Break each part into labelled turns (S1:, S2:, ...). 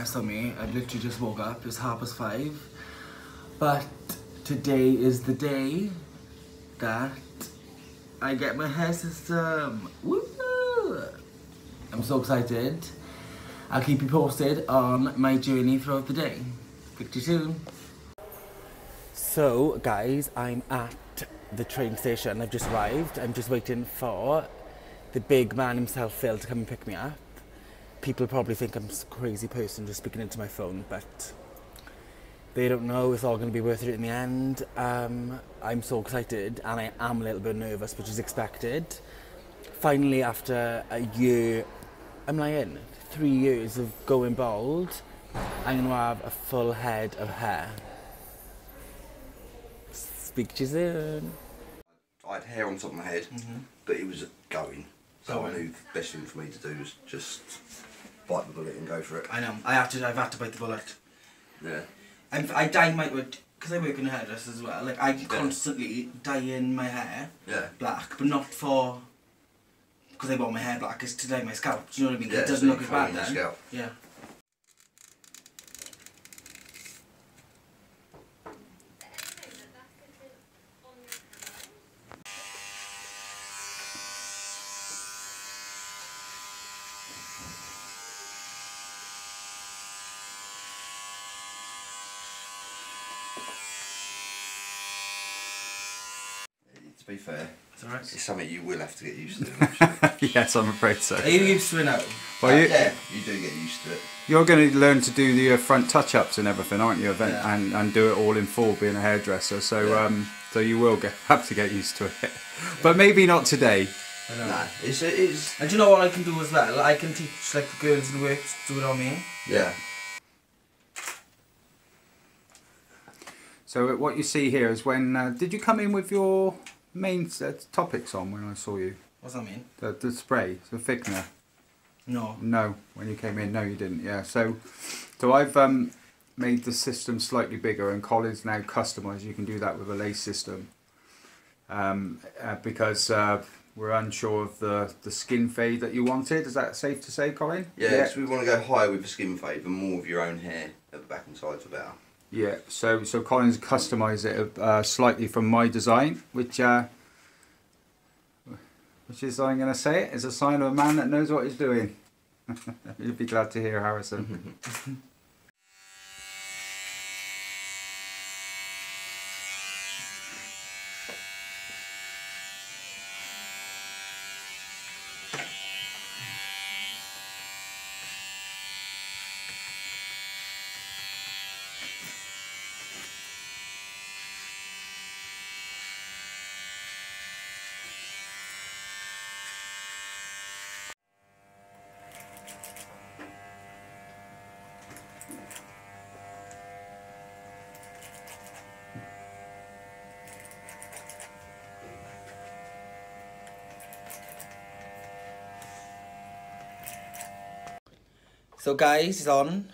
S1: stress on me. I literally just woke up, it's 5:30. But today is the day that I get my hair system. Woo! I'm so excited. I'll keep you posted on my journey throughout the day. Speak to you soon. So guys, I'm at the train station. I've just arrived. I'm just waiting for the big man himself, Phil, to come and pick me up. People probably think I'm a crazy person just speaking into my phone, but they don't know. It's all going to be worth it in the end. I'm so excited, and I am a little bit nervous, which is expected. Finally, after a year, I'm lying, 3 years of going bald, I'm going to have a full head of hair. Speak to you soon.
S2: I had hair on top of my head, but it was going. So I knew the best thing for me to do was just bite the bullet and go for it.
S1: I know. I've had to bite the bullet.
S2: Yeah.
S1: I dye my, because I work in a hairdresser as well, like I constantly dye in my hair black, but not for, because I want my hair black, it's to dye my scalp, do you know what I mean?
S2: Yeah,
S1: it doesn't look as bad then.
S2: Scalp.
S1: Yeah.
S2: To be fair,
S1: it's
S2: something you will have to get used to.
S3: Yes, I'm afraid so.
S1: Are you used to it now?
S3: Well,
S2: yeah, you do get used to it.
S3: You're going to learn to do the front touch-ups and everything, aren't you?
S1: Yeah.
S3: And do it all in full, being a hairdresser. So so you will have to get used to it, but maybe not today.
S1: I know.
S2: Nah, it's.
S1: And do you know what I can do as well? I can teach like the girls in the work to do it on me.
S2: Yeah.
S3: So what you see here is when did you come in with your main topics on when I saw you?
S1: What's that mean?
S3: The spray, the thickener.
S1: No.
S3: No, when you came in, no, you didn't. Yeah. So I've made the system slightly bigger, and Colin's now customised. You can do that with a lace system because we're unsure of the skin fade that you wanted. Is that safe to say, Colin?
S2: Yeah. So we want to go higher with the skin fade, and more of your own hair at the back and sides are better.
S3: Yeah, so Colin's customised it slightly from my design, which is, I'm going to say it, is a sign of a man that knows what he's doing. You'd be glad to hear, Harrison.
S1: So guys, it's on.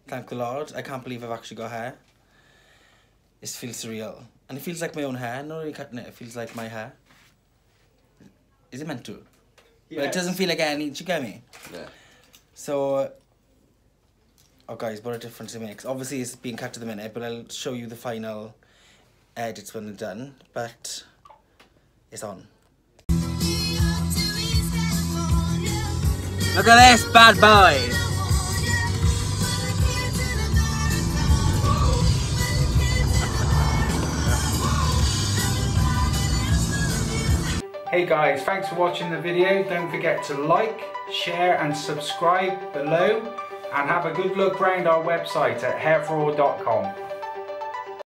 S1: Thank the Lord. I can't believe I've actually got hair. It feels surreal. And it feels like my own hair. Not really cutting it, it feels like my hair. Is it meant to?
S3: Yes.
S1: But it doesn't feel like any, do you get me?
S2: Yeah.
S1: So, oh guys, what a difference it makes. Obviously it's being cut to the minute, but I'll show you the final edits when they're done. But it's on. Look at this bad boy!
S3: Hey guys, thanks for watching the video. Don't forget to like, share and subscribe below, and have a good look round our website at hairforall.com.